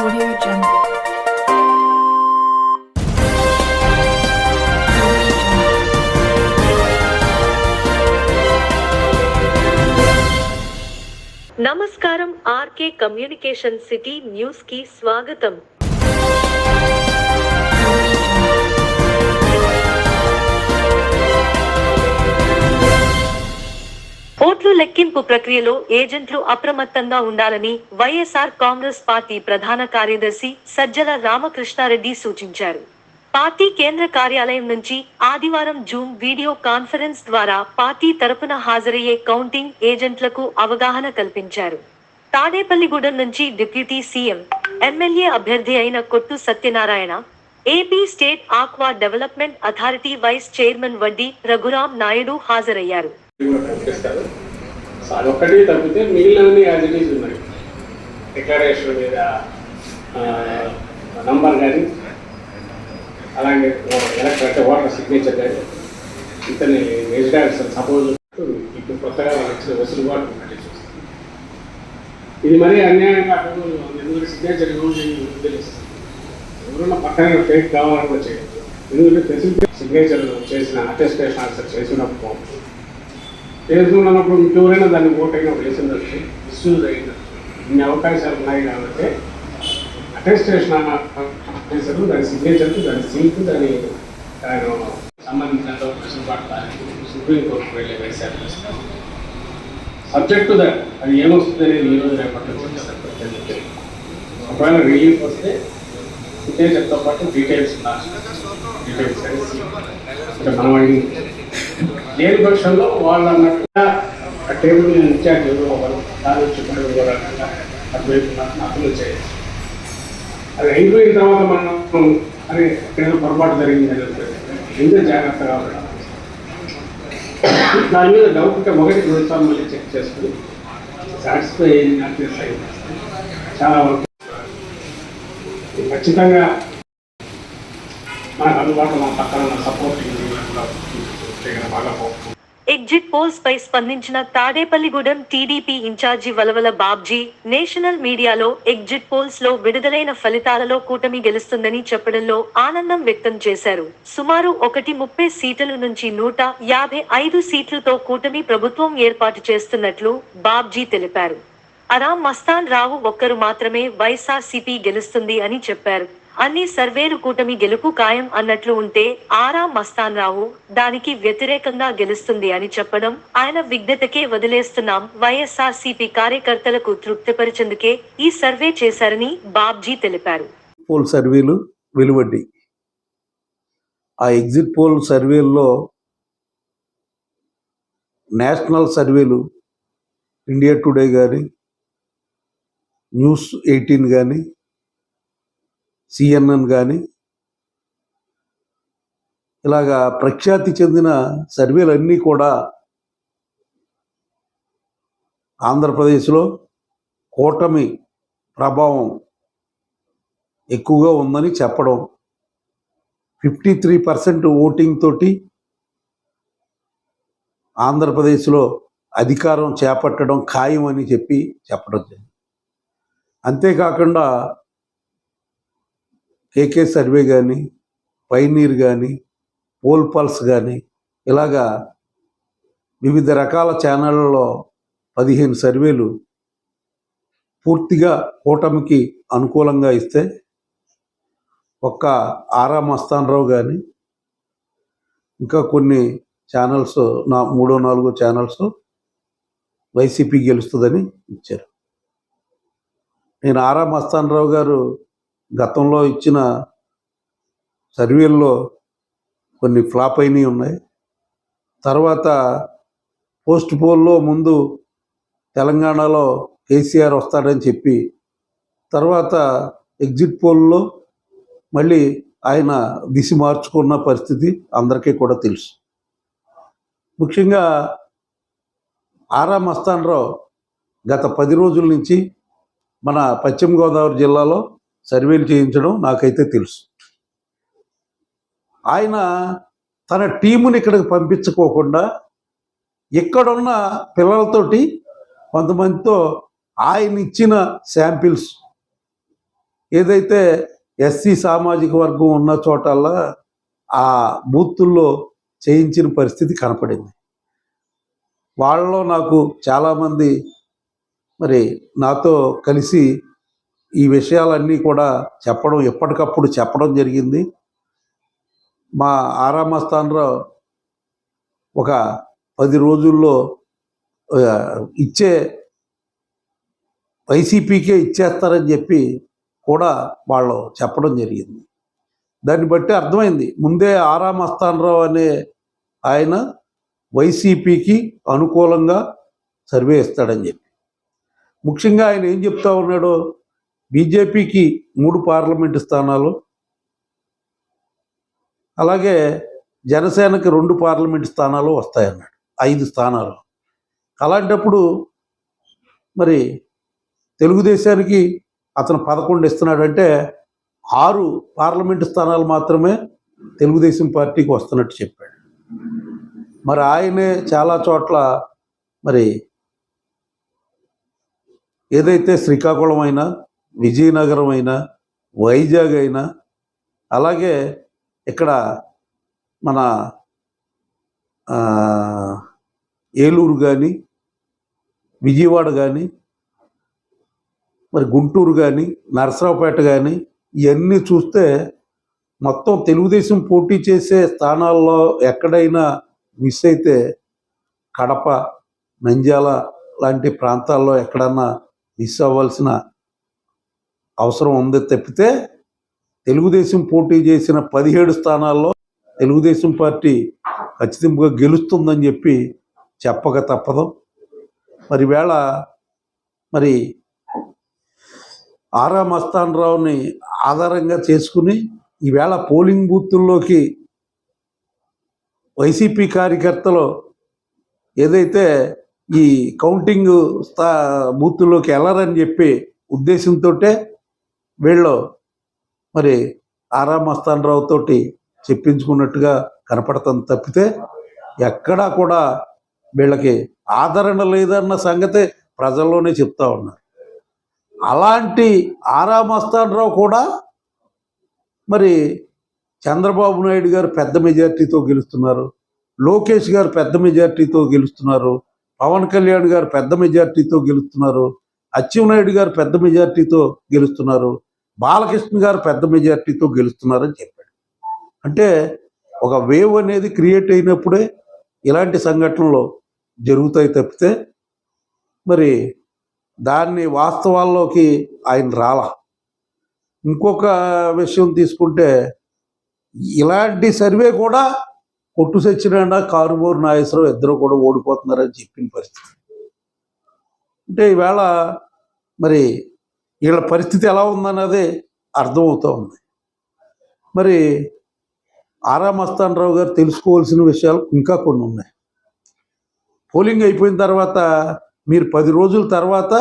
Audio Jungle. నమస్కారం RK communication city news కి స్వాగతం. ఓట్లు లెక్కింపు ప్రక్రియలో ఏజెంట్లు అప్రమత్తంగా ఉండాలని వైఎస్ఆర్ కాంగ్రెస్ పార్టీ ప్రధాన కార్యదర్శి సజ్జల రామకృష్ణారెడ్డి సూచించారు. పార్టీ కేంద్ర కార్యాలయం నుంచి ఆదివారం జూమ్ వీడియో కాన్ఫరెన్స్ ద్వారా పార్టీ తరపున హాజరయ్యే కౌంటింగ్ ఏజెంట్లకు అవగాహన కల్పించారు. తాడేపల్లిగూడెం నుంచి డిప్యూటీ సీఎం, ఎమ్మెల్యే అభ్యర్థి అయిన Kottu Satyanarayana, AP state aqua development authority vice chairman Vaddi Raghuram Naidu హాజరయ్యారు. అదొక్కటి తప్పితే మిగిలినవన్నీ యాజిటీస్ ఉన్నాయి. డిక్లరేషన్ మీద నంబర్ కానీ, అలాగే ఎలక్ట్రిక్ ఓటర్ సిగ్నేచర్ కానీ, ఇతని రెసిడెన్స్ సపోజ్ ఇప్పుడు కొత్తగా వచ్చిన వెసులుబాటు ఉన్నట్టు చూస్తాం. ఇది మరీ అన్యాయంగా ఎందుకంటే సిగ్నేచర్ తెలుస్తుంది. ఎవరైనా పక్కన ఫేక్ కావాలని కూడా చేయదు. ఎందుకంటే స్పెసిఫిక్ సిగ్నేచర్ చేసిన అటెస్టేషన్ ఆన్సర్ చేసినప్పుడు చేసుకున్నప్పుడు ఇంకెవరైనా దాన్ని ఓటైనా వేసినట్టు మిస్యూజ్ అయినట్టు ఇన్ని అవకాశాలు ఉన్నాయి. కాబట్టి అటెస్టేషన్ ఆఫీసర్ దాని సిగ్నేచర్, దాని సీట్, దాని సంబంధించినంత వెసులుబాటు సుప్రీంకోర్టుకు వెళ్ళి వేశారు. సబ్జెక్టు దట్ అది ఏమొస్తుంది అనేది ఈరోజు రేపట్లో చూపిస్తారు. ఒకవేళ రిలీఫ్ వస్తే సిగ్నేచర్తో పాటు డీటెయిల్స్ డీటెయిల్స్ కలిసి ఇంకా మనం అడిగింది లేని పక్షంలో వాళ్ళు అన్నట్టుగా ఆ టేబుల్ ఇన్ఛార్జ్ ఎవరు అటువైపు అప్లై చేయాలి. అది అయిపోయిన తర్వాత మనం అని ఏదో పొరపాటు జరిగింది ఎందుకు జాగ్రత్తగా ఉండడం. దాని మీద డౌట్ ఉంటే ఒకటి 2 సార్లు మళ్ళీ చెక్ చేసుకుని సాటిస్ఫై అయింది చాలా వరకు ఖచ్చితంగా మనకు అందుబాటులో మన పక్కన ఉన్న సపోర్టింగ్ ఎగ్జిట్ పోల్స్ పై స్పందించిన Tadepalligudem TDP incharge Valavala Babji national మీడియాలో ఎగ్జిట్ పోల్స్ లో విడుదలైన ఫలితాలలో కూటమి గెలుస్తుందని చెప్పడంలో ఆనందం వ్యక్తం చేశారు. సుమారు 130 సీట్ల నుంచి 155 సీట్లతో కూటమి ప్రభుత్వం ఏర్పాటు చేస్తున్నట్లు బాబ్జీ తెలిపారు. ఆరా మస్తాన్ రావు ఒక్కరు మాత్రమే వైఎస్ఆర్సీపీ గెలుస్తుంది అని చెప్పారు. అన్ని సర్వేలు కూటమి గెలుపు ఖాయం అన్నట్లు ఉంటే ఆరా మస్తాన్ రావు దానికి వ్యతిరేకంగా గెలుస్తుంది అని చెప్పడం ఆయన విజ్ఞతకే వదిలేస్తున్నాం. వైఎస్ఆర్సీపీ కార్యకర్తలకు తృప్తిపరిచేందుకే ఈ సర్వే చేశారని బాబ్జీ తెలిపారు. పోల్ సర్వేలు వెలువడ్డాయి. ఆ ఎగ్జిట్ పోల్ సర్వేల్లో నేషనల్ సర్వేలు ఇండియా టుడే కానీ, న్యూస్ 18 కానీ, CNN కానీ ఇలాగా ప్రఖ్యాతి చెందిన సర్వేలన్నీ కూడా ఆంధ్రప్రదేశ్లో కూటమి ప్రభావం ఎక్కువగా ఉందని చెప్పడం, 53% ఓటింగ్ తోటి ఆంధ్రప్రదేశ్లో అధికారం చేపట్టడం ఖాయం అని చెప్పడం జరిగింది. అంతేకాకుండా కేకే సర్వే కానీ, పైనీర్ కానీ, పోల్ పల్స్ కానీ ఇలాగా వివిధ రకాల ఛానళ్ళలో 15 సర్వేలు పూర్తిగా కూటమికి అనుకూలంగా ఇస్తే ఒక్క ఆరా మస్తాన్ రావు కానీ ఇంకా కొన్ని ఛానల్స్ 3-4 ఛానల్స్ వైసీపీ గెలుస్తుందని ఇచ్చారు. నేను ఆరా మస్తాన్ రావు గారు గతంలో ఇచ్చిన సర్వేల్లో కొన్ని ఫ్లాప్ అయినవి ఉన్నాయి. తర్వాత పోస్ట్ పోల్లో ముందు తెలంగాణలో కేసీఆర్ వస్తాడని చెప్పి తర్వాత ఎగ్జిట్ పోల్లో మళ్ళీ ఆయన దిశ మార్చుకున్న పరిస్థితి అందరికీ కూడా తెలుసు. ముఖ్యంగా ఆరా మస్తాన్ రావు గత 10 రోజుల నుంచి మన పశ్చిమ గోదావరి జిల్లాలో సర్వేలు చేయించడం నాకైతే తెలుసు. ఆయన తన టీముని ఇక్కడికి పంపించుకోకుండా ఇక్కడున్న పిల్లలతోటి కొంతమందితో ఆయన ఇచ్చిన శాంపిల్స్ ఏదైతే ఎస్సీ సామాజిక వర్గం ఉన్న చోటల్లా ఆ బూతుల్లో చేయించిన పరిస్థితి కనపడింది. వాళ్ళలో నాకు చాలామంది మరి నాతో కలిసి ఈ విషయాలన్నీ కూడా ఎప్పటికప్పుడు చెప్పడం జరిగింది. మా ఆరామస్థానరావు ఒక 10 రోజుల్లో వైసీపీకే ఇచ్చేస్తారని చెప్పి కూడా వాళ్ళు చెప్పడం జరిగింది. దాన్ని బట్టి అర్థమైంది, ముందే ఆరామస్థానరావు అనే ఆయన వైసీపీకి అనుకూలంగా సర్వే ఇస్తాడని చెప్పి. ముఖ్యంగా ఆయన ఏం చెప్తా ఉన్నాడో, బీజేపీకి 3 పార్లమెంటు స్థానాలు, అలాగే జనసేనకి 2 పార్లమెంటు స్థానాలు వస్తాయన్నాడు, 5 స్థానాలు. అలాంటప్పుడు మరి తెలుగుదేశానికి అతను 11 ఇస్తున్నాడంటే 6 పార్లమెంటు స్థానాలు మాత్రమే తెలుగుదేశం పార్టీకి వస్తున్నట్టు చెప్పాడు. మరి ఆయనే చాలా చోట్ల మరి ఏదైతే శ్రీకాకుళం అయినా, విజయనగరం అయినా, వైజాగ్ అయినా, అలాగే ఇక్కడ మన ఏలూరు కానీ, విజయవాడ కానీ, మరి గుంటూరు కానీ, నరసరావుపేట కానీ, ఇవన్నీ చూస్తే మొత్తం తెలుగుదేశం పోటీ చేసే స్థానాల్లో ఎక్కడైనా మిస్ అయితే కడప, నంద్యాల లాంటి ప్రాంతాల్లో ఎక్కడన్నా మిస్ అవ్వాల్సిన అవసరం ఉంది తప్పితే తెలుగుదేశం పోటీ చేసిన 17 స్థానాల్లో తెలుగుదేశం పార్టీ ఖచ్చితంగా గెలుస్తుందని చెప్పి చెప్పక తప్పదు. మరి వేళ మరి ఆరామస్థానరావుని ఆధారంగా చేసుకుని ఈవేళ పోలింగ్ బూతుల్లోకి వైసీపీ కార్యకర్తలు ఏదైతే ఈ కౌంటింగ్ బూతుల్లోకి వెళ్ళరని చెప్పి ఉద్దేశంతో వీళ్ళు మరి ఆరామస్థానరావు తోటి చెప్పించుకున్నట్టుగా కనపడుతుంది తప్పితే ఎక్కడా కూడా వీళ్ళకి ఆదరణ లేదన్న సంగతి ప్రజల్లోనే చెప్తా ఉన్నారు. అలాంటి ఆరామస్థానరావు కూడా మరి చంద్రబాబు నాయుడు గారు పెద్ద మెజార్టీతో గెలుస్తున్నారు, లోకేష్ గారు పెద్ద మెజార్టీతో గెలుస్తున్నారు, పవన్ కళ్యాణ్ గారు పెద్ద మెజార్టీతో గెలుస్తున్నారు, అచ్చెన్నాయుడు గారు పెద్ద మెజార్టీతో గెలుస్తున్నారు, బాలకృష్ణ గారు పెద్ద మెజార్టీతో గెలుస్తున్నారని చెప్పాడు. అంటే ఒక వేవ్ అనేది క్రియేట్ అయినప్పుడే ఇలాంటి సంఘటనలు జరుగుతాయి తప్పితే మరి దాన్ని వాస్తవాల్లోకి ఆయన రాలా. ఇంకొక విషయం తీసుకుంటే ఇలాంటి సర్వే కూడా కొట్టు సత్యనారాయణ, కారుమూరి నాగేశ్వరరావు ఇద్దరు కూడా ఓడిపోతున్నారని చెప్పిన పరిస్థితి. అంటే ఈవేళ మరి వీళ్ళ పరిస్థితి ఎలా ఉందన్నది అర్థమవుతూ ఉంది. మరి ఆరామస్థానరావు గారు తెలుసుకోవాల్సిన విషయాలు ఇంకా కొన్ని ఉన్నాయి. పోలింగ్ అయిపోయిన తర్వాత మీరు 10 రోజుల తర్వాత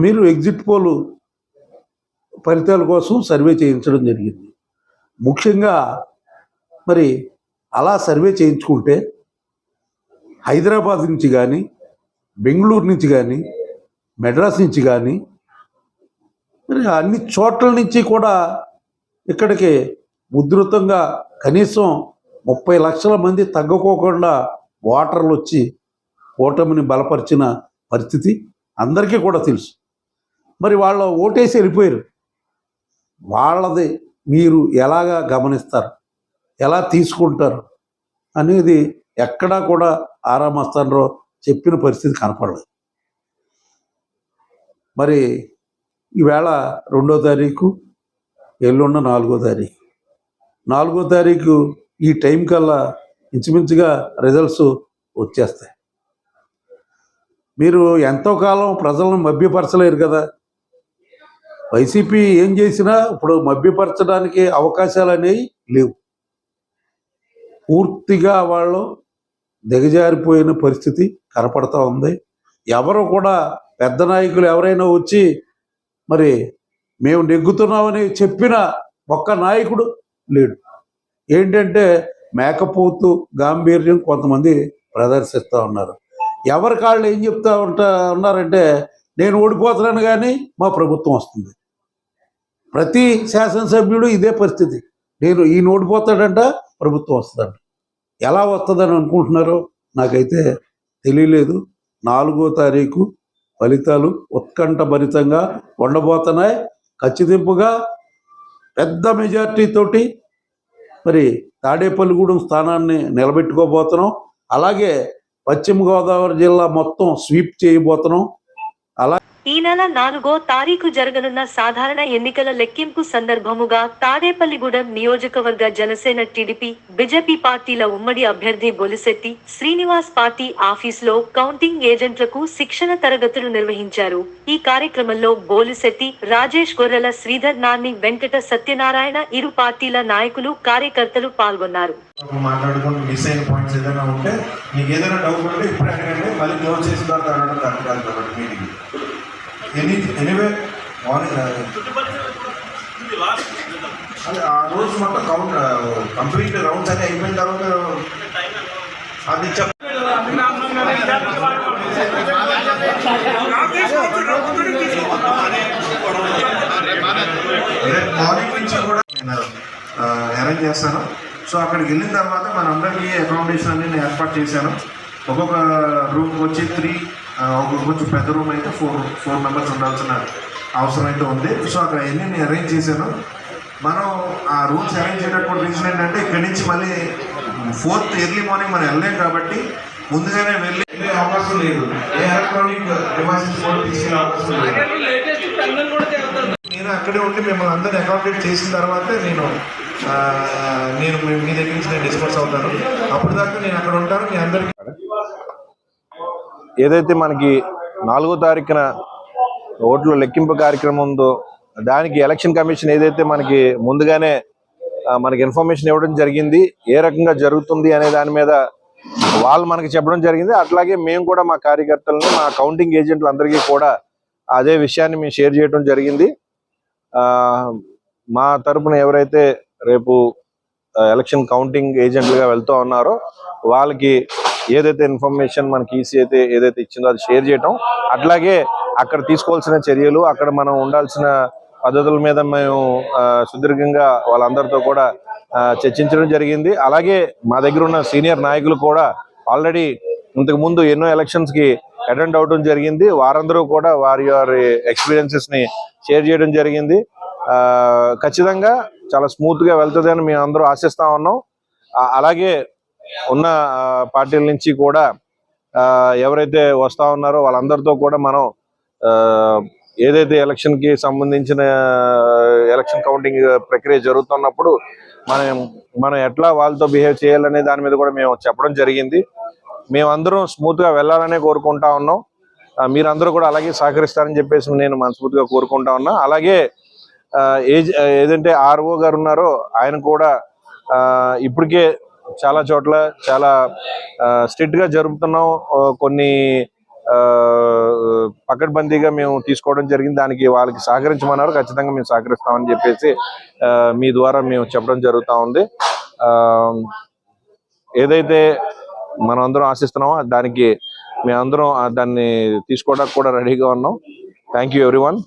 మీరు ఎగ్జిట్ పోల్ ఫలితాల కోసం సర్వే చేయించడం జరిగింది. ముఖ్యంగా మరి అలా సర్వే చేయించుకుంటే హైదరాబాద్ నుంచి కానీ, బెంగళూరు నుంచి కానీ, మెడ్రాస్ నుంచి కానీ, మరి అన్ని చోట్ల నుంచి కూడా ఇక్కడికి ఉధృతంగా కనీసం 30 లక్షల మంది తగ్గకోకుండా ఓటర్లు వచ్చి ఓటమిని బలపరిచిన పరిస్థితి అందరికీ కూడా తెలుసు. మరి వాళ్ళు ఓటేసి వెళ్ళిపోయారు. వాళ్ళది మీరు ఎలాగా గమనిస్తారు, ఎలా తీసుకుంటారు అనేది ఎక్కడా కూడా ఆరామస్థానరావు చెప్పిన పరిస్థితి కనపడలేదు. మరి ఈవేళ 2వ తారీఖు, ఎల్లుండ 4వ తారీఖు. 4వ తారీఖు ఈ టైం కల్లా ఇంచుమించుగా రిజల్ట్స్ వచ్చేస్తాయి. మీరు ఎంతో కాలం ప్రజలను మభ్యపరచలేరు కదా. వైసీపీ ఏం చేసినా ఇప్పుడు మభ్యపరచడానికి అవకాశాలు అనేవి లేవు. పూర్తిగా వాళ్ళు దిగజారిపోయిన పరిస్థితి కనపడతా ఉంది. ఎవరు కూడా పెద్ద నాయకులు ఎవరైనా వచ్చి మరి మేము నెగ్గుతున్నామని చెప్పిన ఒక్క నాయకుడు లేడు. ఏంటంటే మేకపోతు గాంభీర్యం కొంతమంది ప్రదర్శిస్తూ ఉన్నారు. ఎవరి కాళ్ళు ఏం చెప్తా ఉన్నారంటే నేను ఓడిపోతున్నాను కానీ మా ప్రభుత్వం వస్తుంది, ప్రతి శాసనసభ్యుడు ఇదే పరిస్థితి. నేను ఈయన ఓడిపోతాడంట, ప్రభుత్వం వస్తుందంట. ఎలా వస్తుందని అనుకుంటున్నారో నాకైతే తెలియలేదు. 4వ తారీఖు ఫలితాలు ఉత్కంఠభరితంగా ఉండబోతున్నాయి. ఖచ్చితంగా పెద్ద మెజార్టీ తోటి మరి తాడేపల్లిగూడెం స్థానాన్ని నిలబెట్టుకోబోతున్నాం. అలాగే పశ్చిమ గోదావరి జిల్లా మొత్తం స్వీప్ చేయబోతున్నాం. ఈ నెల 4వ తారీఖు జరగనున్న సాధారణ ఎన్నికల లెక్కింపు సందర్భముగా తాడేపల్లిగూడెం నియోజకవర్గ జనసేన, టీడీపీ, బీజేపీ పార్టీల ఉమ్మడి అభ్యర్థి బొలిశెట్టి శ్రీనివాస్ పార్టీ ఆఫీసులో కౌంటింగ్ ఏజెంట్లకు శిక్షణ తరగతులు నిర్వహించారు. ఈ కార్యక్రమంలో బొలిశెట్టి, రాజేష్, గొర్రెల శ్రీధర్, నాని, వెంకట సత్యనారాయణ, ఇరు పార్టీల నాయకులు, కార్యకర్తలు పాల్గొన్నారు. మాట్లాడుకుంటూ మిస్ అయిన పాయింట్స్ ఏదైనా ఉంటే మీకు ఏదైనా డౌట్ ఉంటే ఇప్పుడు అడగండి, మళ్ళీ క్లోజ్ చేసిన తర్వాత అడగడం కరెక్ట్ కాదు కాబట్టి మీటింగ్ ఎనీవే మార్నింగ్ అది ఆ రోజు మొత్తం కంప్లీట్ రౌండ్స్ అన్నీ అయిపోయిన తర్వాత అది మార్నింగ్ నుంచి కూడా నేను అరేంజ్ చేస్తాను. సో అక్కడికి వెళ్ళిన తర్వాత మనందరికీ అకామిడేషన్ అన్ని నేను ఏర్పాటు చేశాను. ఒక్కొక్క రూమ్కి వచ్చి 3, కొంచెం పెద్ద రూమ్ అయితే 4 మెంబర్స్ ఉండాల్సిన అవసరం అయితే ఉంది. సో అక్కడ అన్నీ నేను అరేంజ్ చేశాను. మనం ఆ రూమ్స్ అరేంజ్ చేయడానికి రీజన్ ఏంటంటే ఇక్కడి నుంచి మళ్ళీ 4th ఎర్లీ మార్నింగ్ మనం వెళ్ళలేం కాబట్టి ముందుగానే వెళ్ళే అవకాశం లేదు. ఏ ఎలక్ట్రానిక్ డివైసెస్ కూడా తీసుకెళ్ళే అవకాశం లేదు. నేను అక్కడే ఉండి మిమ్మల్ని అందరినీ అకామిడేట్ చేసిన తర్వాతే నేను మీ దగ్గర నుంచి నేను డిస్కస్ అవుతాను. అప్పుడు దాకా నేను అక్కడ ఉంటాను. మీ అందరికీ ఏదైతే మనకి 4వ తారీఖున ఓట్ల లెక్కింపు కార్యక్రమం ఉందో దానికి ఎలక్షన్ కమిషన్ ఏదైతే మనకి ముందుగానే మనకి ఇన్ఫర్మేషన్ ఇవ్వడం జరిగింది, ఏ రకంగా జరుగుతుంది అనే దాని మీద వాళ్ళు మనకి చెప్పడం జరిగింది. అట్లాగే మేము కూడా మా కార్యకర్తలని, మా కౌంటింగ్ ఏజెంట్లు అందరికీ కూడా అదే విషయాన్ని మేము షేర్ చేయడం జరిగింది. మా తరపున ఎవరైతే రేపు ఎలక్షన్ కౌంటింగ్ ఏజెంట్లుగా వెళ్తూ ఉన్నారో వాళ్ళకి ఏదైతే ఇన్ఫర్మేషన్ మనకి ఈసీ అయితే ఏదైతే ఇచ్చిందో అది షేర్ చేయటం, అట్లాగే అక్కడ తీసుకోవాల్సిన చర్యలు, అక్కడ మనం ఉండాల్సిన పద్ధతుల మీద మేము సుదీర్ఘంగా వాళ్ళందరితో కూడా చర్చించడం జరిగింది. అలాగే మా దగ్గర ఉన్న సీనియర్ నాయకులు కూడా ఆల్రెడీ ఇంతకుముందు ఎన్నో ఎలక్షన్స్కి అటెండ్ అవడం జరిగింది. వారందరూ కూడా వారి ఎక్స్పీరియన్సెస్ని షేర్ చేయడం జరిగింది. ఖచ్చితంగా చాలా స్మూత్గా వెళ్తుందని మేము అందరూ ఆశిస్తా ఉన్నాం. అలాగే ఉన్న పార్టీల నుంచి కూడా ఎవరైతే వస్తూ ఉన్నారో వాళ్ళందరితో కూడా మనం ఏదైతే ఎలక్షన్కి సంబంధించిన ఎలక్షన్ కౌంటింగ్ ప్రక్రియ జరుగుతున్నప్పుడు మనం ఎట్లా వాళ్ళతో బిహేవ్ చేయాలనే దాని మీద కూడా మేము చెప్పడం జరిగింది. మేమందరం స్మూత్గా వెళ్ళాలనే కోరుకుంటా ఉన్నాం. మీరందరూ కూడా అలాగే సహకరిస్తారని చెప్పేసి నేను మనస్ఫూర్తిగా కోరుకుంటా ఉన్నా. అలాగే ఏదంటే ఆర్ఓ గారు ఉన్నారో ఆయన కూడా ఇప్పటికే చాలా చోట్ల చాలా స్ట్రిక్ట్గా జరుపుతున్నాం. కొన్ని పకడ్బందీగా మేము తీసుకోవడం జరిగింది. దానికి వాళ్ళకి సహకరించమన్నారు. ఖచ్చితంగా మేము సహకరిస్తామని చెప్పేసి మీ ద్వారా మేము చెప్పడం జరుగుతూ ఉంది. ఏదైతే మనం అందరం ఆశిస్తున్నామో దానికి మేమందరం దాన్ని తీసుకోవడానికి కూడా రెడీగా ఉన్నాం. Thank you everyone.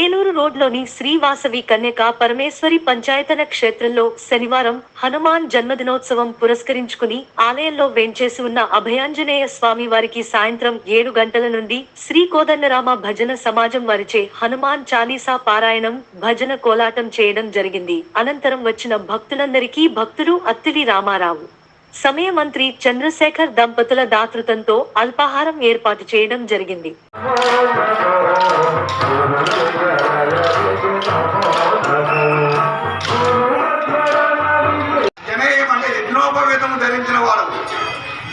ఏలూరు రోడ్లోని శ్రీ వాసవి కన్యకా పరమేశ్వరి పంచాయతన క్షేత్రంలో శనివారం హనుమాన్ జన్మదినోత్సవం పురస్కరించుకుని ఆలయంలో వేంచేసి ఉన్న అభయాంజనేయ స్వామి వారికి సాయంత్రం 7 గంటల నుండి శ్రీ కోదండరామ భజన సమాజం వారిచే హనుమాన్ చాలీసా పారాయణం, భజన కోలాటం చేయడం జరిగింది. అనంతరం వచ్చిన భక్తులందరికీ భక్తుడు అత్తిలి రామారావు సమయ మంత్రి చంద్రశేఖర్ దంపతుల దాతృత్వంతో అల్పాహారం ఏర్పాటు చేయడం జరిగింది.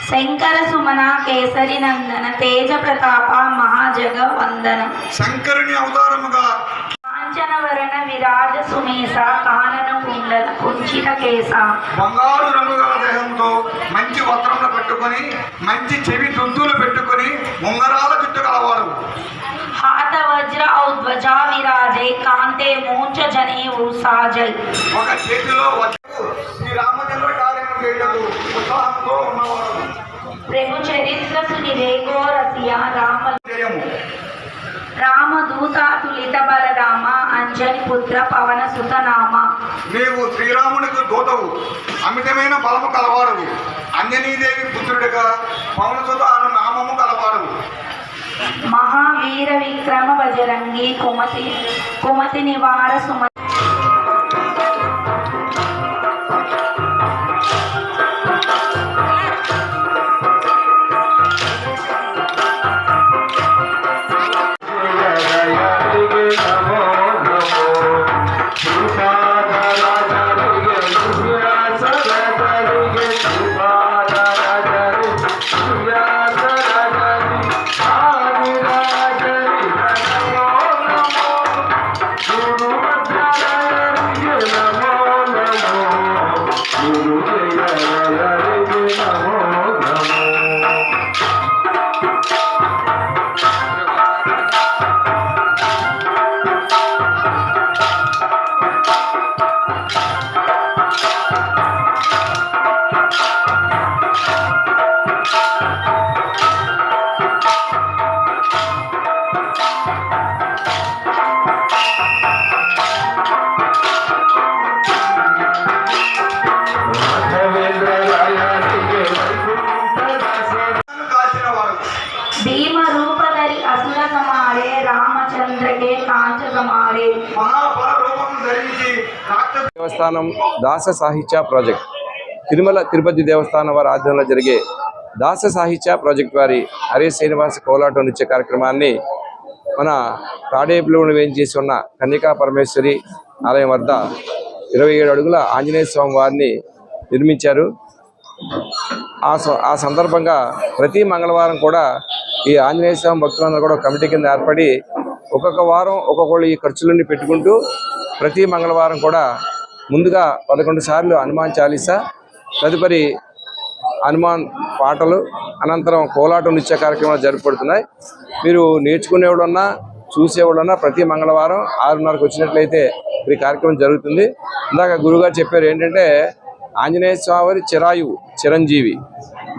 శంకర సుమన కేసరి నందన తేజ ప్రతాప మహాజగ వందన శంకరుని అవతారముగా కాంచనవరణ విరాజ సుమేశ కానన కుండల కుంచిత కేశ బంగారు రంగు గల దేహంతో మంచి వస్త్రములు పెట్టుకొని మంచి చెవి దుద్దులు పెట్టుకొని ఉంగరాల జుట్టు గలవాడు హాత వజ్ర ఔధ్వజ విరాజై కాంతే మూర్ఛ జనేవు సాజై ఒక చేతిలో శ్రీ రామచంద్ర కార్యము చేయటకు ఉత్సాహంతో ఉన్నవాడు ప్రభు చరిత్ర సునిరేగో రసియ రామ జయము రామదు దూతాతులిత బలరామ అంజని పుత్ర పవన సుతనామ. నీవు శ్రీరామునికి దూతవు, అమితమైన బలము కలవాడవు, అంజనీదేవి పుత్రుడిగా పవనసుత అను నామము కలవాడవు. మహావీర విక్రమ బజరంగి కుమతి నివార సుమ. భీమ రూపధరి అసుర సమారే రామచంద్రకే కాంచ సమారే. మహాబల రూపం ధరించి రాక్షస దేవస్థానం దాస సాహిత్య ప్రాజెక్ట్ తిరుమల తిరుపతి దేవస్థానం వారి ఆధ్వర్యంలో జరిగే దాస సాహిత్య ప్రాజెక్ట్ వారి హరే శ్రీనివాస కోలాటం నృత్య కార్యక్రమాన్ని మన తాడేపులో వేయించేసి ఉన్న కన్యకా పరమేశ్వరి ఆలయం వద్ద 27 అడుగుల ఆంజనేయ స్వామి వారిని నిర్మించారు. ఆ సందర్భంగా ప్రతి మంగళవారం కూడా ఈ ఆంజనేయ స్వామి భక్తులందరూ కూడా కమిటీ కింద ఏర్పడి ఒక్కొక్క వారం ఒక్కొక్కళ్ళు ఈ ఖర్చులన్నీ పెట్టుకుంటూ ప్రతి మంగళవారం కూడా ముందుగా 11 సార్లు హనుమాన్ చాలీసా, తదుపరి హనుమాన్ పాటలు, అనంతరం కోలాటం నృత్య కార్యక్రమాలు జరుపుకుంటున్నాయి. మీరు నేర్చుకునేవాళ్ళన్నా చూసేవాళ్ళన్నా ప్రతి మంగళవారం 6:30కు వచ్చినట్లయితే ఈ కార్యక్రమం జరుగుతుంది. ఇందాక గురుగారు చెప్పారు ఏంటంటే ఆంజనేయ స్వామి చిరాయువు చిరంజీవి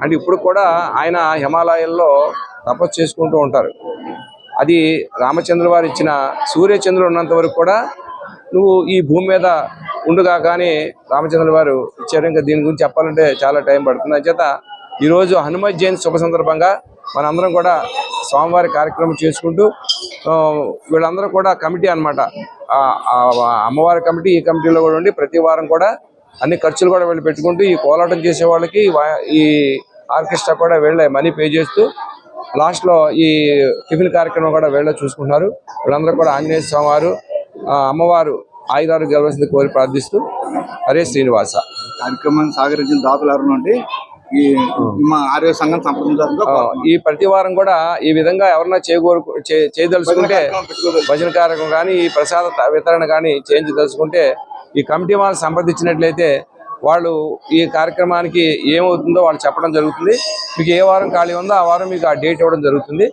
అంటే ఇప్పుడు కూడా ఆయన హిమాలయాల్లో తపస్సు చేసుకుంటూ ఉంటారు. అది రామచంద్ర వారు ఇచ్చిన సూర్యచంద్రుడు ఉన్నంత వరకు కూడా నువ్వు ఈ భూమి మీద ఉండుగా కానీ రామచంద్ర వారు ఇచ్చారు. ఇంకా దీని గురించి చెప్పాలంటే చాలా టైం పడుతుంది. అంచేత ఈరోజు హనుమత్ జయంతి శుభ సందర్భంగా మనందరం కూడా స్వామివారి కార్యక్రమం చేసుకుంటూ వీళ్ళందరూ కూడా కమిటీ అన్నమాట, అమ్మవారి కమిటీ ఈ కమిటీలో కూడా ఉండి ప్రతి వారం కూడా అన్ని ఖర్చులు కూడా వీళ్ళు పెట్టుకుంటూ ఈ కోలాటం చేసే వాళ్ళకి ఈ ఆర్కెస్ట్రా కూడా వీళ్ళే మనీ పే చేస్తూ లాస్ట్లో ఈ టిఫిన్ కార్యక్రమం కూడా వీళ్ళే చూసుకుంటున్నారు. వీళ్ళందరూ కూడా ఆంజనేయ స్వామి వారు అమ్మవారు ఆయుధాలు గెలవలసింది కోరి ప్రార్థిస్తూ హరే శ్రీనివాస. కార్యక్రమాన్ని సహకరించిన దాతలు ఎవరు అంటే ఈ మా ఆర్య సంఘం సంప్రదించారు. ఈ ప్రతి వారం కూడా ఈ విధంగా ఎవరన్నా చేయదలుచుకుంటే భజన కార్యక్రమం కానీ ఈ ప్రసాద వితరణ కానీ చేయించదలుచుకుంటే ఈ కమిటీ వాళ్ళు సంప్రదించినట్లయితే వాళ్ళు ఈ కార్యక్రమానికి ఏమవుతుందో వాళ్ళు చెప్పడం జరుగుతుంది. మీకు ఏ వారం ఖాళీ ఉందో ఆ వారం మీకు ఆ డేట్ ఇవ్వడం జరుగుతుంది.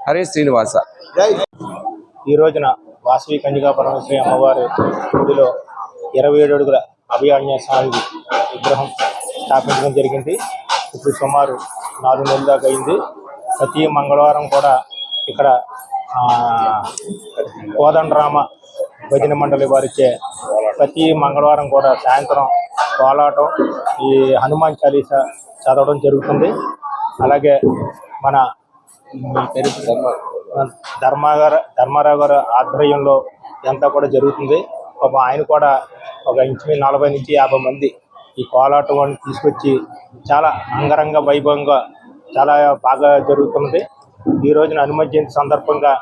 హరే శ్రీనివాస. ఈ రోజున వాసవి కన్యకా పరమేశ్వరి అమ్మవారి గుడిలో 27 అడుగుల అభయాంజనేయ స్వామి విగ్రహం స్థాపించడం జరిగింది. ఇప్పుడు సుమారు 4 నెలల దాకా అయింది. ప్రతి మంగళవారం కూడా ఇక్కడ కోదండరామ భజన మండలి వారిచే ప్రతి మంగళవారం కూడా సాయంత్రం కోలాటం, ఈ హనుమాన్ చాలీసా చదవడం జరుగుతుంది. అలాగే మన ధర్మారావు గారు ఆధ్వర్యంలో ఇదంతా కూడా జరుగుతుంది. ఆయన కూడా ఒక ఇంచుమించు 40 నుంచి 50 మంది ఈ కోలాటం అని తీసుకొచ్చి చాలా అంగరంగ వైభవంగా చాలా బాగా జరుగుతున్నది. ఈ రోజున హనుమత్ జయంతి సందర్భంగా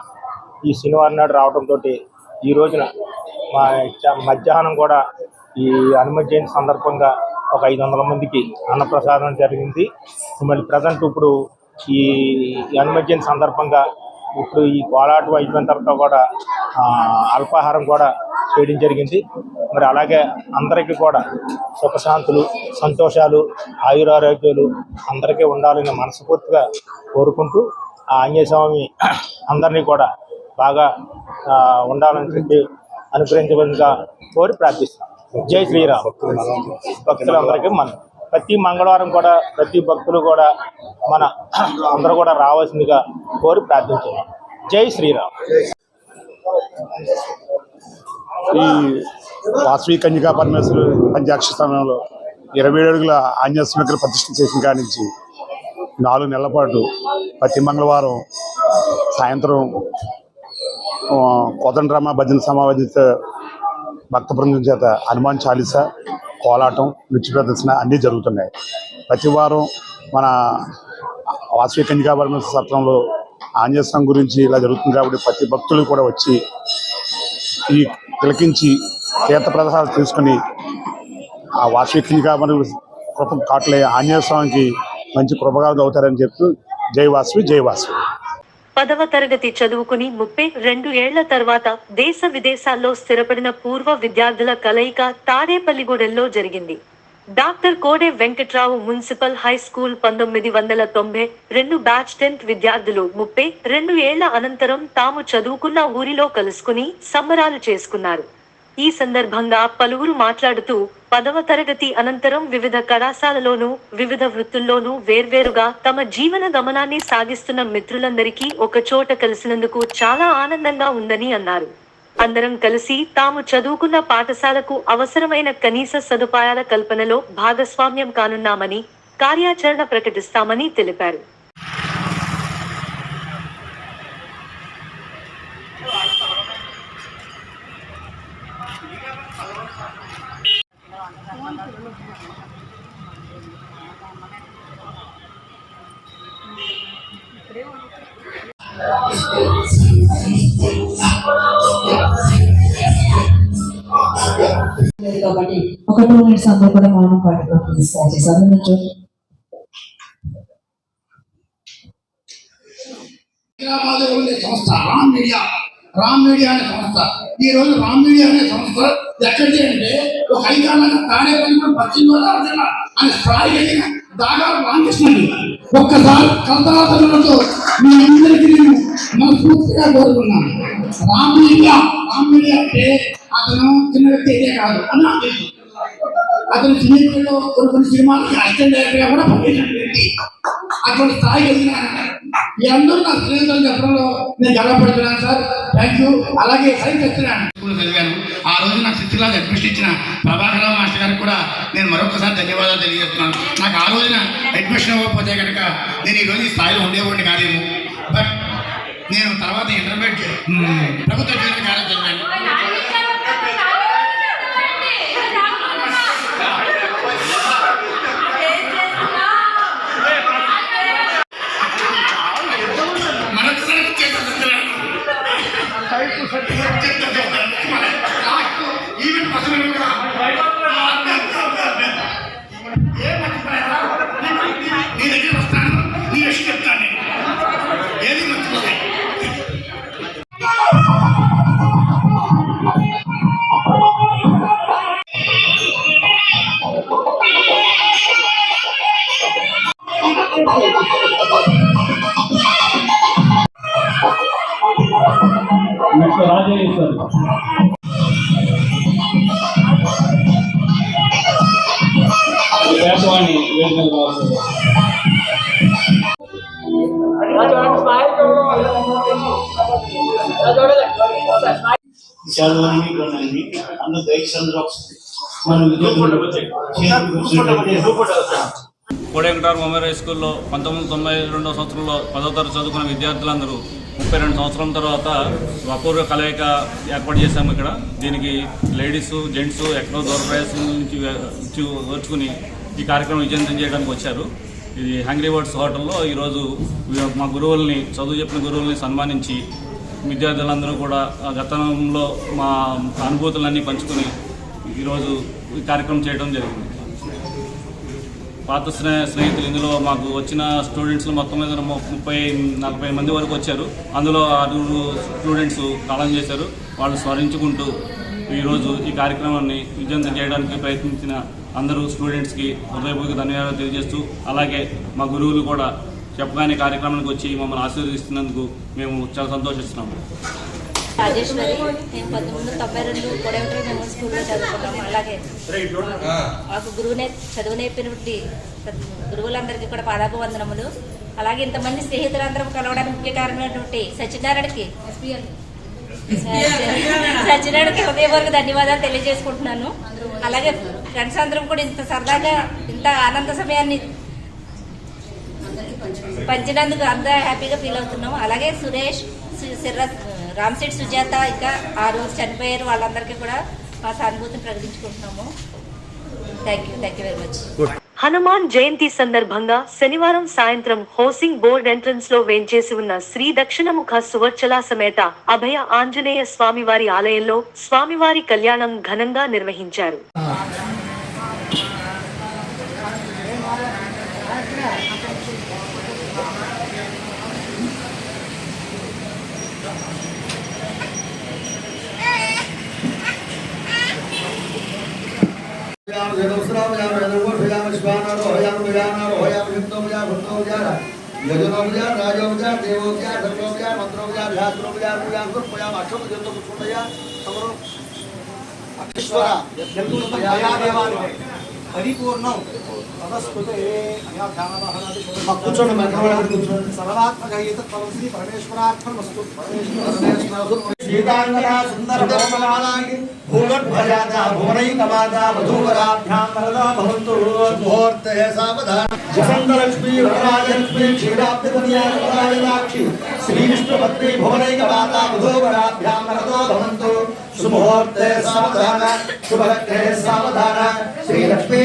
ఈ శనివారం నాడు రావడంతో ఈ రోజున మధ్యాహ్నం కూడా ఈ హనుమత్ జయంతి సందర్భంగా ఒక 500 మందికి అన్నప్రసాదం జరిగింది. మళ్ళీ ప్రజెంట్ ఇప్పుడు ఈ హనుమత్ జయంతి సందర్భంగా ఇప్పుడు ఈ కోలాటం అయిపోయిన తర్వాత కూడా అల్పాహారం కూడా చేయడం జరిగింది. మరి అలాగే అందరికీ కూడా సుఖశాంతులు, సంతోషాలు, ఆయురారోగ్యాలు అందరికీ ఉండాలని మనస్ఫూర్తిగా కోరుకుంటూ ఆ ఆంజనేయ స్వామి అందరినీ కూడా బాగా ఉండాలని చెప్పి అనుగ్రహించవలసిగా కోరి ప్రార్థిస్తాం. జై శ్రీరామ్. భక్తులందరికీ మనం ప్రతి మంగళవారం కూడా ప్రతి భక్తులు కూడా అందరూ కూడా రావాల్సిందిగా కోరి ప్రార్థించున్నాం. జై శ్రీరామ్. ఈ వాసవి కన్యకా పరమేశ్వరి పంచాక్ష స్థానంలో 27 అడుగుల ఆంజనేయ స్వామి విగ్రహ ప్రతిష్ఠ చేసిన కాడి నుంచి 4 నెలల పాటు ప్రతి మంగళవారం సాయంత్రం కోదండరామ భజన సమావేశ భక్త బృందం చేత హనుమాన్ చాలీసా, కోలాటం, నృత్య ప్రదర్శన అన్నీ జరుగుతున్నాయి. ప్రతి వారం మన వాసవి కన్యకా పరమేశ్వరి సత్రంలో ఆంజనేయ స్వామి గురించి ఇలా జరుగుతుంది కాబట్టి ప్రతి భక్తులు కూడా వచ్చి ఈ తిలకించి తీర్థ ప్రసాదాలు తీసుకుని ఆ వాసవి కన్యకా కృప కాట్లే ఆంజనేయ స్వామికి మంచి కృపగా అవుతారని చెప్తూ జై వాసవి, జై వాసవి. 10వ తరగతి చదువుకుని 32 ఏళ్ల తర్వాత దేశ విదేశాల్లో స్థిరపడిన పూర్వ విద్యార్థుల కలయిక తాడేపల్లిగూడెంలో జరిగింది. డాక్టర్ కోడే Venkatrao municipal high school 1992 batch 10th విద్యార్థులు 32 ఏళ్ల అనంతరం తాము చదువుకున్న ఊరిలో కలుసుకుని సంబరాలు చేసుకున్నారు. ఈ సందర్భంగా పలువురు మాట్లాడుతూ 10వ తరగతి అనంతరం వివిధ కళాశాలలోనూ వివిధ వృత్తుల్లోనూ వేర్వేరుగా తమ జీవన గమనాన్ని సాగిస్తున్న మిత్రులందరికీ ఒక చోట కలిసినందుకు చాలా ఆనందంగా ఉందని అన్నారు. అందరం కలిసి తాము చదువుకున్న పాఠశాలకు అవసరమైన కనీస సదుపాయాల కల్పనలో భాగస్వామ్యం కానున్నామని, కార్యాచరణ ప్రకటిస్తామని తెలిపారు. కాబట్టి ఒక 2 minutes అందరూ కూడా మౌనం పాటలో స్టార్ట్ చేశారు. హైదరాబాద్ ఉండే సంస్థ రామ్ మీడియా అనే సంస్థ. ఈ రోజు రామ్ మీడియా అనే సంస్థ ఎక్కడిది అంటే ఒక ఐకానంగా తాడేపల్లి పశ్చిమ గోదావరి జిల్లా అనే స్థాయి కలిగిన దాగా రామకృష్ణుడు ఒక్కసారి కలతాతలతో మీ అందరికీ నేను మనస్ఫూర్తిగా కోరుకున్నాను. రామ్ మీడియా అంటే అతను చిన్న వ్యక్తి అయితే కాదు అని నాకు తెలుసు. అతను సినిమాలో కొన్ని సినిమాలకి అసిస్టెంట్ డైరెక్టర్గా కూడా పనిచేసిన వ్యక్తి. అటువంటి స్థాయి కలిగిన మీ అందరూ నా స్నేహితులు చెప్పడంలో నేను గర్వపడుతున్నాను సార్. Thank you. అలాగే సైన్స్ వచ్చినాను స్కూల్ చదివాను. ఆ రోజు నాకు సిద్ధిరాజ్ అడ్మిషన్ ఇచ్చిన ప్రభాకరరావు మాస్టర్ గారికి కూడా నేను మరొకసారి ధన్యవాదాలు తెలియజేస్తున్నాను. నాకు ఆ రోజున అడ్మిషన్ ఇవ్వకపోతే కనుక నేను ఈ రోజు ఈ స్థాయిలో ఉండేవాడిని కాదేమో. బట్ నేను తర్వాత ఇంటర్మీడియట్ ప్రభుత్వ జూనియర్ కాలేజ్ చదివాను. నీ దగ్గర వస్తాను, నీ విషయం చెప్తాను. ఏది మర్చిపోతాయి. కోడే వెంకటరావు మెమోరియల్ హై స్కూల్లో 1992 సంవత్సరంలో 10వ తరగతి చదువుకున్న విద్యార్థులందరూ 32 సంవత్సరాల తర్వాత అపూర్వ కలయిక ఏర్పాటు చేశాము. ఇక్కడ దీనికి లేడీస్, జెంట్స్ ఎక్కడో దూర ప్రదేశం నుంచి వచ్చుకుని ఈ కార్యక్రమం విజయవంతం చేయడానికి వచ్చారు. ఇది హంగ్రీ వర్డ్స్ హోటల్లో ఈరోజు మా గురువుల్ని, చదువు చెప్పిన గురువుల్ని సన్మానించి విద్యార్థులందరూ కూడా గతంలో మా అనుభూతులన్నీ పంచుకొని ఈరోజు ఈ కార్యక్రమం చేయడం జరిగింది. పాత స్నేహితులు ఇందులో మాకు వచ్చిన స్టూడెంట్స్లో మొత్తం మీద 30-40 మంది వరకు వచ్చారు. అందులో 6 స్టూడెంట్స్ కాలం చేశారు. వాళ్ళు స్మరించుకుంటూ ఈరోజు ఈ కార్యక్రమాన్ని విజయవంతం చేయడానికి ప్రయత్నించిన అందరూ స్టూడెంట్స్కి హృదయపూర్వక ధన్యవాదాలు తెలియజేస్తూ, అలాగే మా గురువులు కూడా చెప్పగానే కార్యక్రమానికి వచ్చి మమ్మల్ని ఆశీర్వదిస్తున్నందుకు మేము చాలా సంతోషిస్తున్నాము. రాజేశ్వరి, నేను 1992 కోడే వెంకటరావు మెమోరియల్ స్కూల్లో చదువుకున్నాము. అలాగే మాకు చదువు నేర్పినటువంటి గురువులందరికీ కూడా పాదాభివందనములు. అలాగే ఇంతమంది స్నేహితులందరం కలవడానికి ముఖ్య కారణమైనటువంటి సత్యనారాయణకి సజ్జనుడికి హృదయపూర్వక ధన్యవాదాలు తెలియజేసుకుంటున్నాను. అలాగే ఫ్రెండ్స్ అందరం కూడా ఇంత సరదాగా ఇంత ఆనంద సమయాన్ని పంచినందుకు అంతా హ్యాపీగా ఫీల్ అవుతున్నాము. అలాగే సురేష్, రామ్సెట్, సుజాత ఇంకా ఆ రోజు చనిపోయారు వాళ్ళందరికీ కూడా మా సానుభూతిని ప్రకటించుకుంటున్నాము. Thank you very much. Hanuman Jayanti సందర్భంగా శనివారం సాయంత్రం హౌసింగ్ బోర్డ్ ఎంట్రన్స్ లో వేంచేసి ఉన్న శ్రీ దక్షిణముఖ సువర్చల సమేత అభయ ఆంజనేయ స్వామివారి ఆలయంలో స్వామివారి కళ్యాణం ఘనంగా నిర్వహించారు. పరిపూర్ణం కూర్చోండి. సర్వాత్మక పరమేశ్వరాత్మం వస్తు శ్రీతాంగనా సుందర భవనానికి భూగర్భజాత భువనైకమాత వధూవరాభ్యాం వరదా భవంతు. ముహూర్తే సావధాన జసంతలక్ష్మీ వరరాజలక్ష్మీ క్షీరాబ్దిపతియాక్షి శ్రీ విష్ణుపత్ని భువనైకమాత వధూవరాభ్యాం వరదో భవంతు. సుముహూర్తే సావధాన శుభలగ్నే సావధాన శ్రీలక్ష్మీ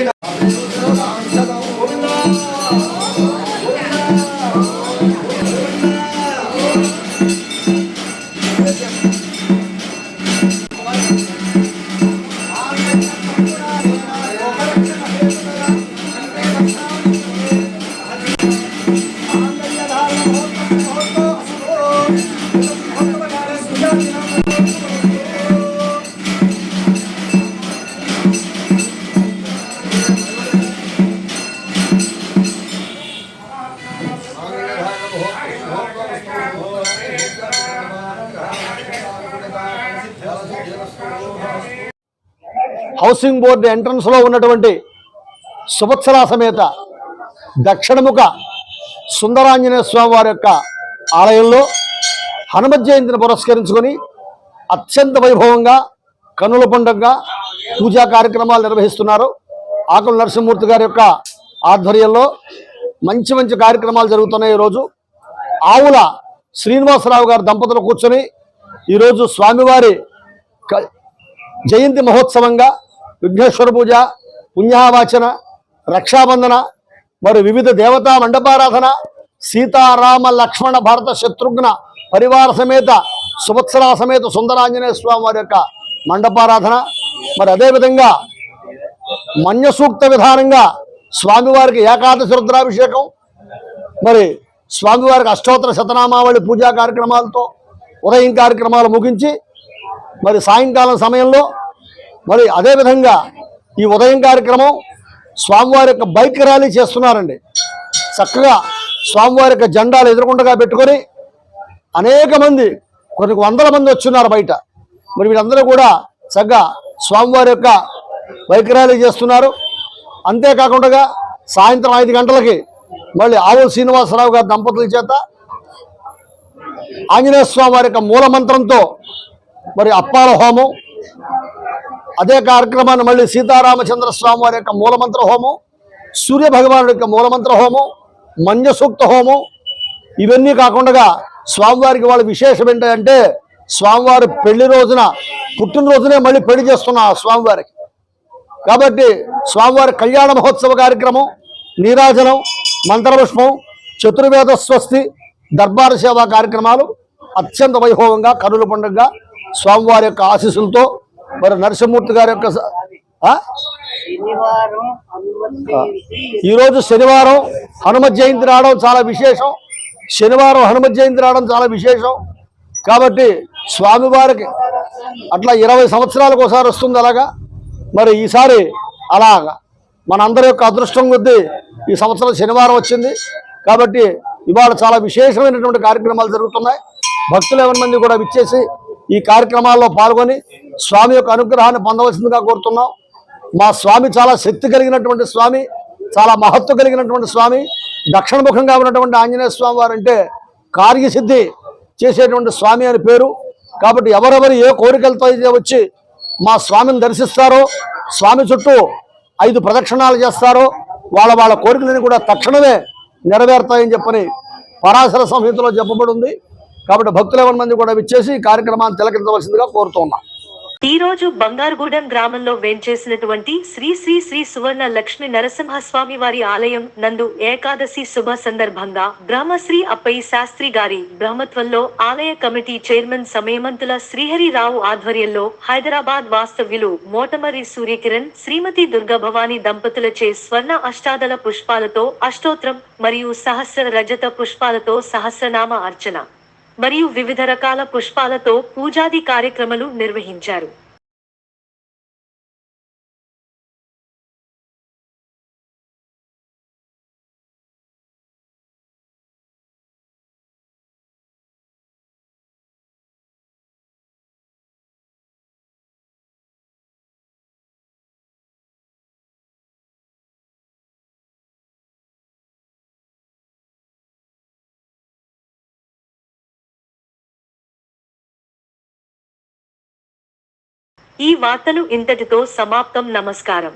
హౌసింగ్ బోర్డు ఎంట్రన్స్లో ఉన్నటువంటి సువత్సల సమేత దక్షిణముఖ సుందరాంజనేయ స్వామి వారి యొక్క ఆలయంలో హనుమత్ జయంతిని పురస్కరించుకొని అత్యంత వైభవంగా కన్నుల పండుగగా పూజా కార్యక్రమాలు నిర్వహిస్తున్నారు. ఆకుల నరసింహమూర్తి గారి యొక్క ఆధ్వర్యంలో మంచి మంచి కార్యక్రమాలు జరుగుతున్నాయి. ఈరోజు ఆవుల శ్రీనివాసరావు గారు దంపతులు కూర్చొని ఈరోజు స్వామివారి జయంతి మహోత్సవంగా విఘ్నేశ్వర పూజ, పుణ్యావాచన, రక్షాబంధన, మరి వివిధ దేవతా మండపారాధన, సీతారామ లక్ష్మణ భరత శత్రుఘ్న పరివార సమేత సువత్సల సమేత సుందరాంజనేయ స్వామి వారి యొక్క మండపారాధన, మరి అదేవిధంగా మన్య సూక్త విధానంగా స్వామివారికి ఏకాదశి రుద్రాభిషేకం, మరి స్వామివారికి అష్టోత్తర శతనామావళి పూజా కార్యక్రమాలతో ఉదయం కార్యక్రమాలు ముగించి మరి సాయంకాలం సమయంలో మరి అదేవిధంగా ఈ ఉదయం కార్యక్రమం స్వామివారి యొక్క బైక్ ర్యాలీ చేస్తున్నారండి. చక్కగా స్వామివారి యొక్క జెండాలు ఎదురుకుండగా పెట్టుకొని అనేక మంది, కొన్ని వందల మంది వచ్చున్నారు బయట. మరి వీళ్ళందరూ కూడా చక్కగా స్వామివారి యొక్క బైక్ ర్యాలీ చేస్తున్నారు. అంతేకాకుండా సాయంత్రం 5 గంటలకి మళ్ళీ ఆవుల శ్రీనివాసరావు గారి దంపతుల చేత ఆంజనేయ స్వామి వారి యొక్క మూలమంత్రంతో మరి అప్పాల హోమం, అదే కార్యక్రమాన్ని మళ్ళీ సీతారామచంద్ర స్వామి వారి యొక్క మూలమంత్ర హోమం, సూర్య భగవానుడి యొక్క మూలమంత్ర హోమం, మంజ సూక్త హోమం, ఇవన్నీ కాకుండా స్వామివారికి వాళ్ళ విశేషం ఏంటంటే స్వామివారి పెళ్లి రోజున, పుట్టినరోజునే మళ్ళీ పెళ్లి చేస్తున్నారు స్వామివారికి. కాబట్టి స్వామివారి కళ్యాణ మహోత్సవ కార్యక్రమం, నీరాజనం, మంత్రపుష్పం, చతుర్వేద స్వస్తి, దర్బార సేవా కార్యక్రమాలు అత్యంత వైభవంగా కనుల పండుగగా స్వామివారి యొక్క ఆశీస్సులతో మరి నరసింహమూర్తి గారి యొక్క ఈరోజు శనివారం హనుమత్ జయంతి రావడం చాలా విశేషం. శనివారం హనుమత్ జయంతి రావడం చాలా విశేషం. కాబట్టి స్వామివారికి అట్లా 20 సంవత్సరాలకు ఒకసారి వస్తుంది. అలాగా మరి ఈసారి అలాగా మనందరి యొక్క అదృష్టం కొద్దీ ఈ సంవత్సరం శనివారం వచ్చింది. కాబట్టి ఇవాళ చాలా విశేషమైనటువంటి కార్యక్రమాలు జరుగుతున్నాయి. భక్తులు 50 మంది కూడా విచ్చేసి ఈ కార్యక్రమాల్లో పాల్గొని స్వామి యొక్క అనుగ్రహాన్ని పొందవలసిందిగా కోరుతున్నాం. మా స్వామి చాలా శక్తి కలిగినటువంటి స్వామి, చాలా మహత్వ కలిగినటువంటి స్వామి. దక్షిణముఖంగా ఉన్నటువంటి ఆంజనేయ స్వామి వారంటే కార్యసిద్ధి చేసేటువంటి స్వామి అని పేరు. కాబట్టి ఎవరెవరు ఏ కోరికలతో అయితే వచ్చి మా స్వామిని దర్శిస్తారో, స్వామి చుట్టూ 5 ప్రదక్షిణాలు చేస్తారో వాళ్ళ వాళ్ళ కోరికలని కూడా తక్షణమే నెరవేరుతాయని చెప్పని పరాశర సంహితలో చెప్పబడి ఉంది. కాబట్టి భక్తులు 11 మంది కూడా విచ్చేసి ఈ కార్యక్రమాన్ని తిలకించవలసిందిగా కోరుతున్నాం. ఈ రోజు బంగారుగూడెం గ్రామంలో వేంచేసినటువంటి శ్రీ శ్రీ శ్రీ సువర్ణ లక్ష్మి నరసింహస్వామి వారి ఆలయం నందు ఏకాదశి శుభ సందర్భంగా బ్రహ్మశ్రీ అప్పయ్య శాస్త్రి గారి బ్రహ్మత్వంలో ఆలయ కమిటీ చైర్మన్ సమయమంతుల శ్రీహరిరావు ఆధ్వర్యంలో హైదరాబాద్ వాస్తవ్యులు మోటమరి సూర్యకిరణ్, శ్రీమతి దుర్గాభవాని దంపతులచే స్వర్ణ అష్టాదళ పుష్పాలతో అష్టోత్రం మరియు సహస్ర రజత పుష్పాలతో సహస్రనామ అర్చన మరియు వివిధ రకాల పుష్పాలతో పూజాది కార్యక్రమాలు నిర్వహించారు. ఈ వార్తలు ఇంతటితో సమాప్తం. నమస్కారం.